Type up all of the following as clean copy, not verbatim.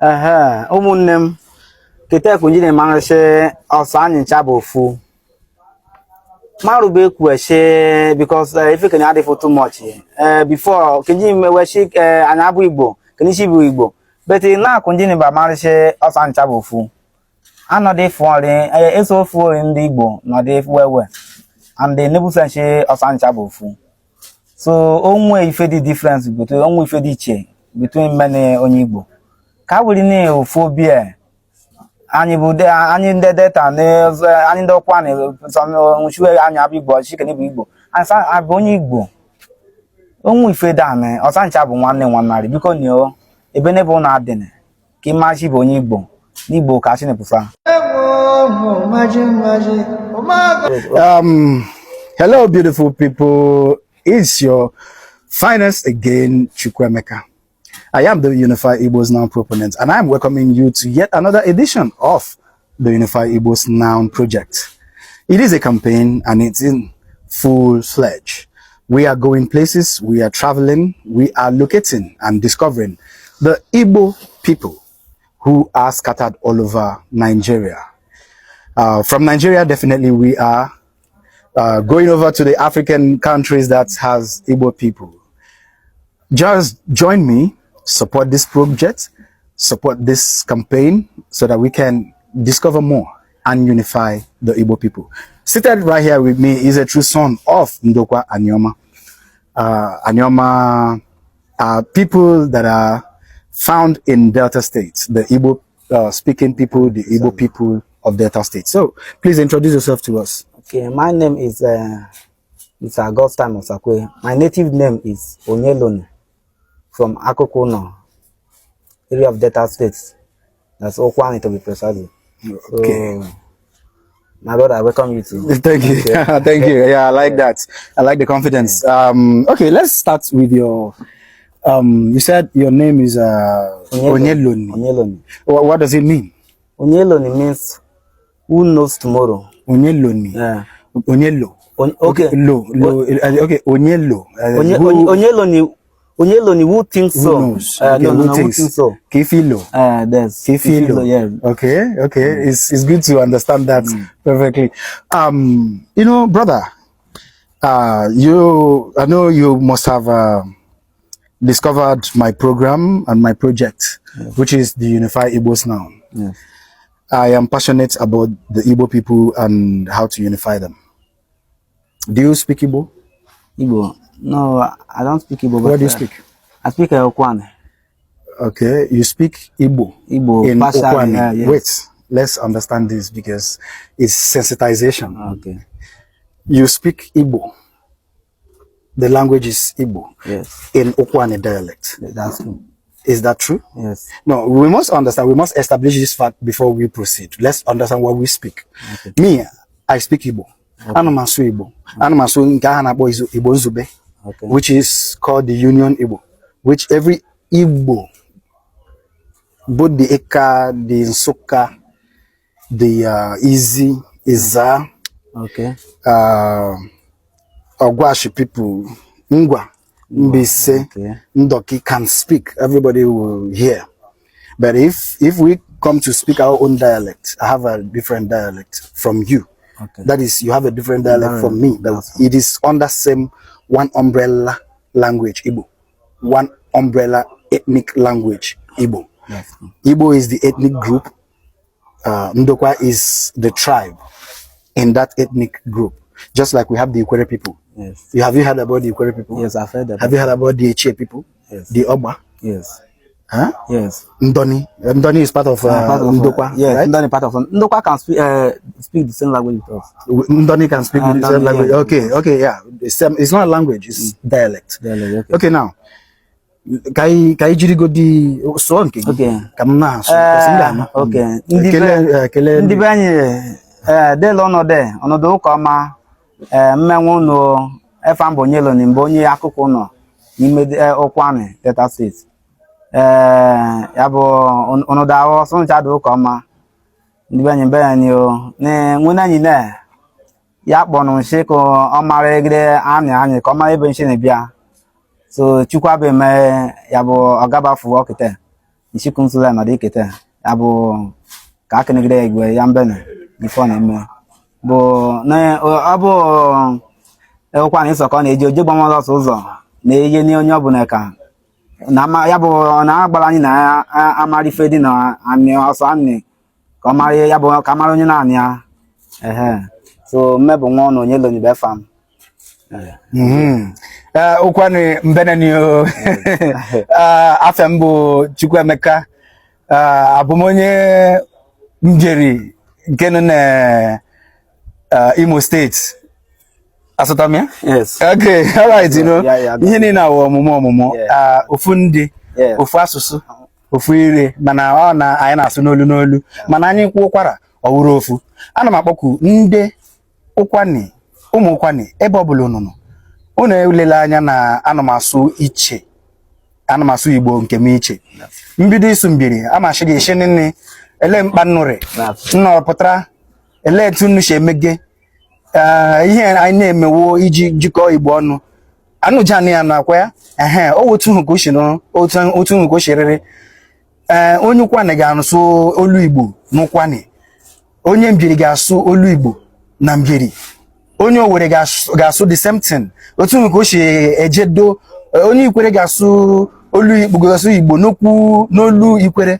Ụmụnne kete kunjine mangashe osani chabo fu. Marube kweshe because if you can add it for too much. Before kunjine weshi anyabu Igbo, kenishi bu Igbo. But now kunjine ba mangashe osani chabo fu. Anode falling eso fu in the Igbo, not if well. And the nebu sanche osani chabo fu. So only if the difference between only if the che between many on Igbo. Ka wuri ne phobia anyị bụ anyị ndị data na anyị Ndokwa na some nchuwe anyị abụ Igbo chike bụ Igbo asa abụ onye Igbo onwe ife da na ọsancha bụ nwanne nwanarị biko nyo ebe ne bụ na adịne ka imaji bụ onye Igbo n'Igbo ka chine pụsa. Hello beautiful people, it's your finest again, Chukwuemeka. I am the Unify Igbo's Noun proponent, and I am welcoming you to yet another edition of the Unify Igbo's Noun project. It is a campaign and it's in full-fledged. We are going places, we are traveling, we are locating and discovering the Igbo people who are scattered all over Nigeria. From Nigeria, definitely we are going over to the African countries that has Igbo people. Just join me. Support this project, support this campaign so that we can discover more and unify the Igbo people. Seated right here with me is a true son of Ndokwa and Nyoma. Nyoma are people that are found in Delta State, the Igbo speaking people, the Igbo people of Delta State. So please introduce yourself to us. Okay, my name is Mr. Augustine Osakwe. My native name is Onyeloni. From Akokono, area of Delta States. That's Ukwuani to be precise. Okay. So, my brother, I welcome you too. Thank you. Thank you. Yeah, I like that. I like the confidence. Okay, let's start with your you said your name is Onyeloni. Onyeloni. What does it mean? Onyeloni means who knows tomorrow. Onyeloni. Yeah. Onyelo. Okay. Okay, Onyelo. Onyeloni. Onyeloni, who thinks so? Who knows? Okay, who thinks so? Kifilo. That's Kifilo. Yeah. Okay. It's good to understand that perfectly. You know, brother, I know you must have discovered my program and my project, which is the Unify Igbo's Noun. Yes. I am passionate about the Igbo people and how to unify them. Do you speak Igbo? Igbo. No, I don't speak Igbo. What do you speak? I speak Ukwuani. Okay, you speak Igbo. Igbo. In Ukwuani. Yes. Wait, let's understand this because it's sensitization. Okay. You speak Igbo. The language is Igbo. Yes. In Ukwuani dialect. That's true. Is that true? Yes. No, we must understand. We must establish this fact before we proceed. Let's understand what we speak. Okay. Me, I speak Igbo. Anamasu Igbo. Anamasu Nkahanabo is Igbo Nzube. Okay. Which is called the Union Igbo, which every Igbo, both the Eka, the Nsuka, the Izi, Iza, okay, Ogwashi people, Ngwa, Mbise, okay, Ndoki can speak. Everybody will hear. But if we come to speak our own dialect, I have a different dialect from you. Okay. That is, you have a different dialect from me. It is under same one umbrella language, Igbo. One umbrella ethnic language, Igbo. Yes. Igbo is the ethnic group. Ndokwa is the tribe in that ethnic group. Just like we have the Ukwere people. Yes. Have you heard about the Ukwere people? Yes, I've heard that. Have you heard about the Eche people? Yes. The Oba? Yes. Huh? Yes. Ndoni. Ndoni is part of Ndokwa. Yes, right? Ndoni part of Ndokwa can speak the same language with us. Ndoni can speak the same language. Yeah. Okay, yeah. It's not a language, it's dialect. Dialect, okay, now. Kai jirigo di so nke. Okay. Kamna so. Okay. Ndi be anyị de lo no de onodo ụka ọma mmenwu no efa mbo nyelo ni mbo onye akụkụ no n'ime Ukwuani Delta State. Ya bụ onodo awo so ncha do ụka ọma ndị be anyị be anyị o ne nwuna anyị na ya kpọnụ nshi ko ọmara egide anyị ka ọmara ebe nshi na bịa. So chukwa be me ya bo ogaba fu okite isi kunsula na dikete abo ka kenegide igwe ya mbene before na me bo na abo Ukwuani soko na eji oje gbamala ụzọ na eye ni onye ọbụla ka na ma ya bụ na agbara anyị na amarife dị na ani ọsọ ani ka mari ya bụ ka mari onye na ani ya so mmebụ nwa ọnụ onye loni be fam Ukwuani mbeneni afem bụ Chukwuemeka abụmonye njeri nke nọ na Imo State. Asotamia? Yes. Okay, all right, you know. Yeah. Ihe na ọmụmụ ofu ndị, ofu asụsụ, ofu ire, mana ọ na anyị na-asụ n'olu mana anyị kwuo ụkwara ọwụrụ ofu. Ana m akpọku ndị Ukwuani, ụmụ Ukwuani ebe ọbụla unu unu elele anya na ana m asụ iche, ana m asụ Igbo nke m iche. Mbido isu mbiri amashi gị ishi nne ele mkpannure nnọpụtara ele tunu she emege ihe anyị na-emewo iji jikọọ Igbo ọnụ anụjani ya nakwa ya o otu hụ ka o si no otu hụ ka o siriri onye Ukwuani ga-asụ olu Igbo n'Ukwuani, onye mbiri ga-asụ olu Igbo na mbiri, onye Owerri ga-asụ the same thing otu hụ ka o si ejedo, onye Ikwere ga-asụ olu Igbo ga-asụ Igbo n'olu Ikwere.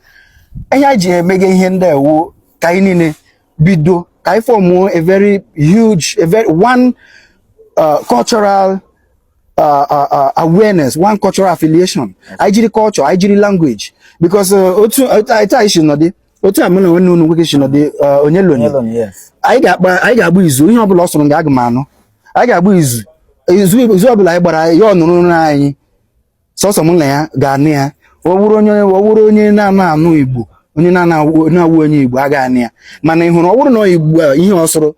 Ihe ji emege ihe ndị ewu ka anyị niile bido ka anyị form a very huge, one cultural awareness, one cultural affiliation. Ijiri culture, ijiri language, because otu ishi no dị otu amụna onye unu nwoke shi no dị onye loni. Yes. Anyị ga-agba izu ihe ọbụla ọ sọrọ ga-aga m anụ. Anyị ga-agba izu ọbụla anyị gbara ya ọnụrụ anyị sọsọ mụ na ya ga-anụ ya. Ọ wụrụ onye na-anụ Igbo, onye na-awụ onye Igbo aga anị ya, mana ị hụrụ ọ bụrụ na Igbo ihe ọsụrụ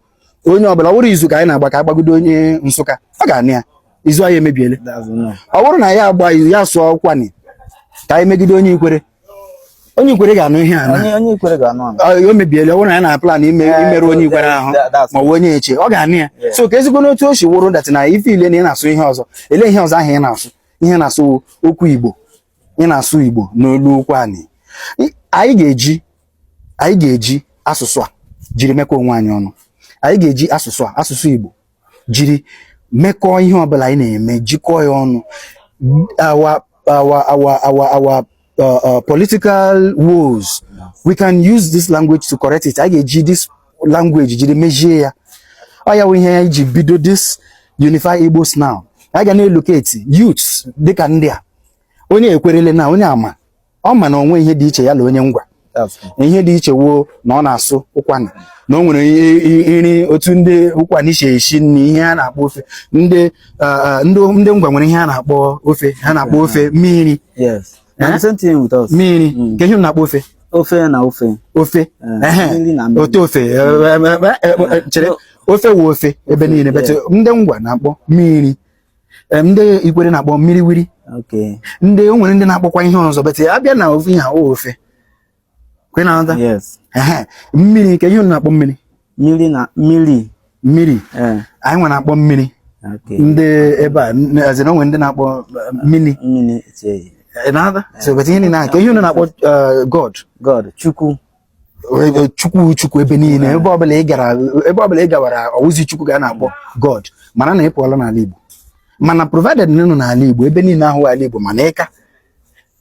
onye ọbụla ọ bụrụ izu ka anyị na-agba ka agbagodo onye Nsụka ọ ga-anị ya, izu anyị emebiele. Ọ bụrụ na ya agba izu ya sụọ Ukwuani ka anyị megide onye Ikwere ga-anụ ihe a Onye Ikwere ga-anụ o mebiele. Ọ bụrụ na anyị na plan imerụ onye Ikwere ahụ ma ọ bụ onye Eche ọ ga-anị ya. So ka ezigbo n'otu o si wụrụ dat na ife ile na ị na-asụ ihe ọzọ ele ihe ọzọ ahụ ị na-asụ ihe na-asụ okwu Igbo, ị na-asụ Igbo n'olu Ukwuani. Anyị ga-eji asụsụ a jiri mekọọ onwe anyị ọnụ. Anyị ga-eji asụsụ Igbo jiri mekọọ ihe ọbụla anyị na-eme, jikọọ ya ọnụ. Our political woes, we can use this language to correct it. Anyị ga-eji this language jiri mejie ya. Ọ ya wụ ihe anyị ji bido this Unify Igbos now. Anyị ga na-elocate youths dịka ndị a, onye ekwerele na onye ama ọ ma na onwe ihe dị iche ya na onye ngwa. Ihe dị iche wo na ọ na-asụ Ukwuani na o nwere iri otu ndị Ukwuani si eshi nri ihe a na-akpọ ofe, ndị ngwa nwere ihe a na-akpọ ofe, ha na-akpọ ofe mmiri. Yes. The same thing with us. Mmiri nke ihe na-akpọ ofe na ofe ote ofe chere ofe wo ofe ebe niile but ndị ngwa na-akpọ mmiri, ndị Ikwere na-akpọ mmiri wiri. Okay. Ndị o nwere ndị na-akpọkwa ihe ọzọ but abịa na ofe ihe ofe kwe na ata. Yes. Mmiri nke ihe na-akpọ mmiri anyị nwe na-akpọ mmiri. Okay. Ndị ebe a azịna onwe ndị na-akpọ mmiri na so but ihe na nke ihe na-akpọ God Chukwu ebe niile ebe ọbụla ị gawara ọwụzi Chukwu ga na-akpọ God, mana na ị pụọla n'ala Igbo, mana provided nọ n'ala Igbo ebe niile ahụ ala Igbo mana ịka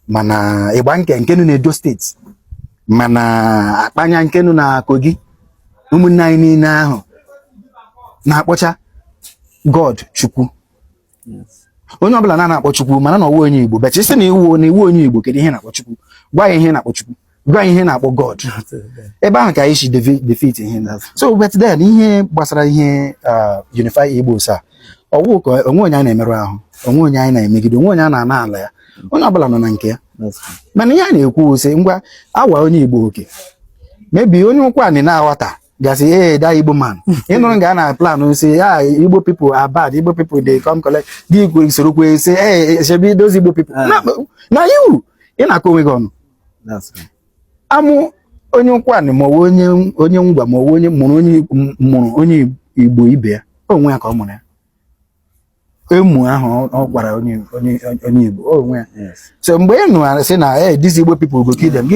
mana ịgba nke nọ n'Edo steeti mana akpanya nke nọ na Kogi, ụmụnne anyị niile ahụ na-akpọcha God Chukwu. Onye ọbụla na-akpọ Chukwu mana na ọwụ onye Igbo but isi na iwu onye Igbo kedu ihe na-akpọ Chukwu, gwa ya ihe na-akpọ Chukwu, gwa ya ihe na-akpọ God. Ebe ahụ ka anyị si defeat ihe na so but then ihe gbasara ihe Unify Igbos a ọwụ ka onwe onye anyị na-emerụ ahụ, onwe onye anyị na-emegide, onwe onye a na-ana ala ya, onye ọbụla nọ na nke ya. Mana ihe a na-ekwu ose ngwa awa onye Igbo oke maybe onye Ukwuani na-aghọta gasị that Igbo man ịnụrụ ga na plan say Igbo people are bad, Igbo people they come collect dị Igbo soro kwe say shebi those Igbo people na you ị na-akọ onwe gị ọnụ. Amụ onye Ukwuani ma onye ngwa ma onye mụrụ onye Igbo ibe ya onwe ya ka ọ mụrụ ya, emu ahụ ọ gwara onye Igbo. Oh, Yes. so mgbe ị nụ say na hey, these Igbo people go kill them.